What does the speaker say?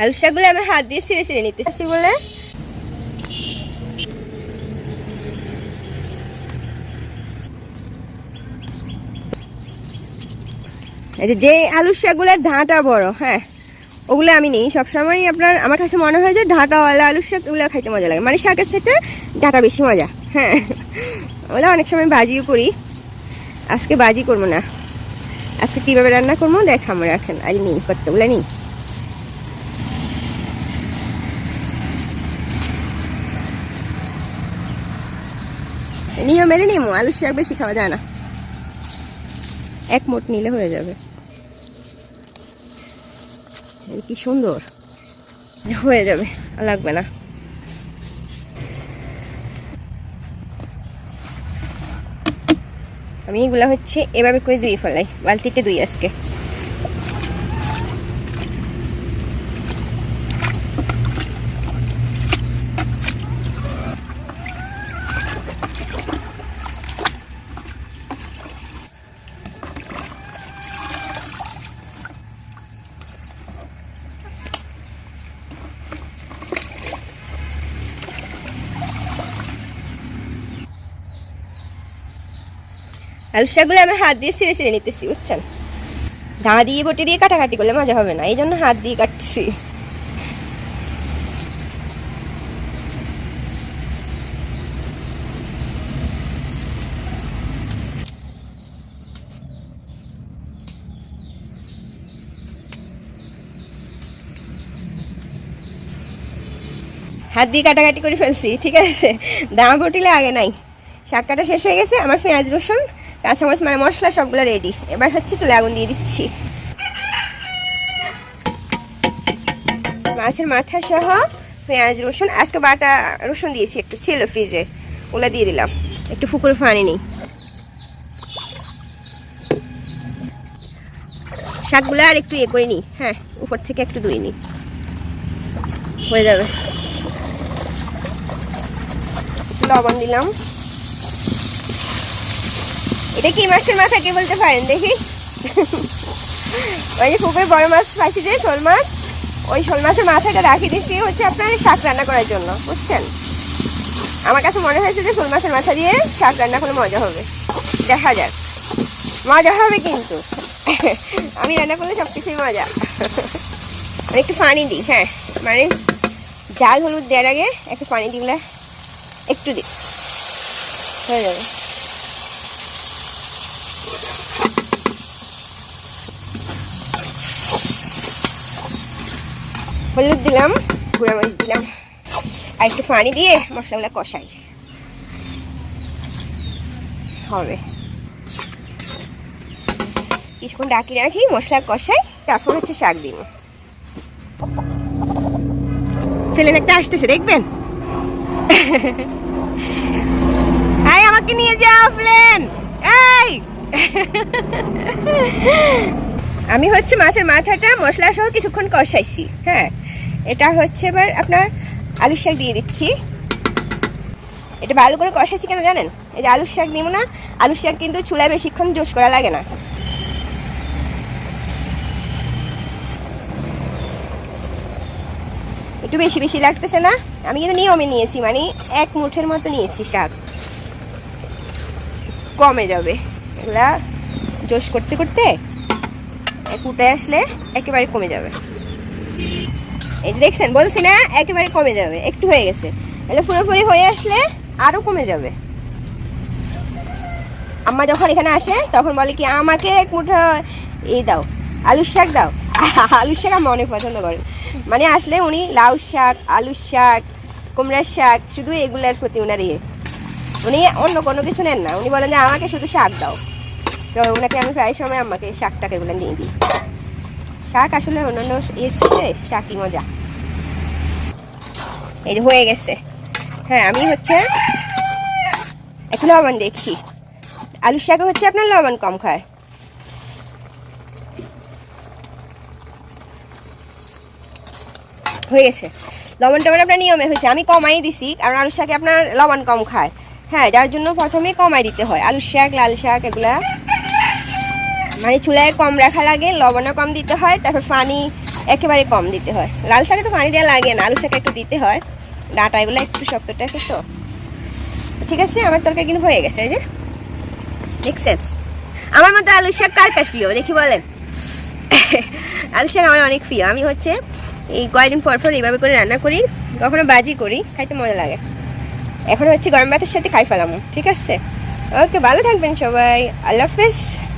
আলু শাকগুলো আমি হাত দিয়ে ছিঁড়ে ছিঁড়ে নিতেছি বলে যে আলুর শাকগুলোর ডাঁটা বড়, হ্যাঁ ওগুলো আমি নিই সবসময়। আমার কাছে মনে হয় যে ডাঁটাওয়ালা আলুর শাক ওগুলো খাইতে মজা লাগে, মানে শাকের সাথে ডাঁটা বেশি মজা। হ্যাঁ ওগুলো অনেক সময় ভাজিও করি, আজকে ভাজি করবো না, আজকে কীভাবে রান্না করবো দেখাবো। রাখেন আজ নিই কতগুলো নিই। নিয়ে মেরে নিমো, আলুর শাক বেশি খাওয়া যায় না, এক মোট নিলে হয়ে যাবে। কি সুন্দর হয়ে যাবে, লাগবে না। আমি এগুলা হচ্ছে এভাবে করে ধুয়ে ফেলাই, বালতিতে ধুই আজকে। আলু শাকগুলো আমি হাত দিয়ে ছিঁড়ে ছিঁড়ে নিতেছি, বুঝছেন। দা দিয়ে বটি দিয়ে কাটাকাটি করলে মজা হবে না, এই জন্য হাত দিয়ে কাটতেছি। হাত দিয়ে কাটাকাটি করে ফেলছি, ঠিক আছে। দা বটিলে আগে নাই। শাক কাটা শেষ হয়ে গেছে আমার, পেঁয়াজ রসুন কাঁচামরিচ মানে মশলা সবগুলো রেডি। এবার হচ্ছে চুলে আগুন দিয়ে দিচ্ছি। মাছের মাথা সহ পেঁয়াজ রসুন, আজকে বাটা রসুন দিয়েছি, একটু ছিল ফ্রিজে, ওগুলো দিয়ে দিলাম। একটু ফুকুরে পানি নিই, শাকগুলো আর একটু করে নিই। হ্যাঁ উপর থেকে একটু ধুয়ে নিই, হয়ে যাবে। লবণ দিলাম। এটা কি মাছের মাথা কে বলতে পারেন দেখি? ওই যে পুকুরে বড় মাছ ফাঁসি যে শোল মাছ, ওই শোল মাছের মাথাটা রাখি দিচ্ছি হচ্ছে আপনার শাক রান্না করার জন্য, বুঝছেন। আমার কাছে মনে হয়েছে যে শোল মাছের মাথা দিয়ে শাক রান্না করলে মজা হবে, দেখা যাক। মজা হবে কিন্তু আমি রান্না করলে সব কিছুই মজা। একটু পানি দিই, হ্যাঁ মানে ঝাল হলুদ দেওয়ার আগে একটু পানি দিলে একটু দিই, হয়ে যাবে। হলুদ দিলাম, গুঁড়া মরিচ দিলাম, আর একটু পানি দিয়ে মশলাগুলো কষাই হবে। কিছুক্ষণ ডাকি রাখি, মশলা কষাই, তারপর হচ্ছে শাক দিব। ফেলেন একটা আসতেছে দেখবেন। হাই আমাকে নিয়ে যাও প্লেন। এই আমি হচ্ছে মাছের মাথাটা মশলা সহ কিছুক্ষণ কষাইছি। হ্যাঁ এটা হচ্ছে এবার আপনার আলুর শাক দিয়ে দিচ্ছি। এটা ভালো করে কষাইছি কেন জানেন? এই যে আলুর শাক দিব না, আলুর শাক কিন্তু চুলায় বেশিক্ষণ জোশ করা লাগে না। একটু বেশি বেশি লাগতেছে না? আমি কিন্তু নিয়মে নিয়েছি, মানে এক মুঠের মতো নিয়েছি শাক, কমে যাবে এগুলা জোশ করতে করতে, উঠে আসলে একেবারে কমে যাবে। এই যে দেখছেন বলছি না একেবারে কমে যাবে, একটু হয়ে গেছে, তাহলে পুরোপুরি হয়ে আসলে আরও কমে যাবে। আম্মা যখন এখানে আসে তখন বলে কি আমাকে এক মুঠো এই দাও, আলুর শাক দাও। আলুর শাক আমি অনেক পছন্দ করেন, মানে আসলে উনি লাউ শাক, আলুর শাক, কুমড়ার শাক, শুধু এগুলোর প্রতি উনার উনি অন্য কোনো কিছু নেন না, উনি বলেন যে আমাকে শুধু শাক দাও। তো ওনাকে আমি প্রায় সময় আমাকে শাকটাকে এগুলো নিয়ে দিই। শাক আসলে অন্যান্য এর সাথে শাকই মজা। এই যে হয়ে গেছে। হ্যাঁ আমি হচ্ছে একটু লবণ দেখি, আলুর শাকে হচ্ছে আপনার লবণ কম খায়। হয়ে গেছে, লবণটা মানে আপনার নিয়মের হয়েছে, আমি কমাই দিছি কারণ আলুর শাকে আপনার লবণ কম খায়। হ্যাঁ যার জন্য প্রথমে কমাই দিতে হয়। আলুর শাক, লাল শাক এগুলা মানে চুলায় কম রাখা লাগে, লবণও কম দিতে হয়, তারপর পানি একেবারে কম দিতে হয়। লাল শাকে তো পানি দেওয়া লাগে না, আলু শাকে একটু দিতে হয়, ডাঁটা এগুলো একটু শক্তটা একটু তো। ঠিক আছে, আমার তরকারি কিন্তু হয়ে গেছে। এই যে দেখছেন, আমার মতো আলু শাক কার কার প্রিয় দেখি বলেন। আলু শাক আমার অনেক প্রিয়। আমি হচ্ছে এই কয়েকদিন পর পর এইভাবে করে রান্না করি, কখনো বাজি করি, খাইতে মজা লাগে। এখন হচ্ছে গরম ভাতের সাথে খাই ফেলাম। ঠিক আছে, ওকে, ভালো থাকবেন সবাই, আল্লাহ হাফেজ।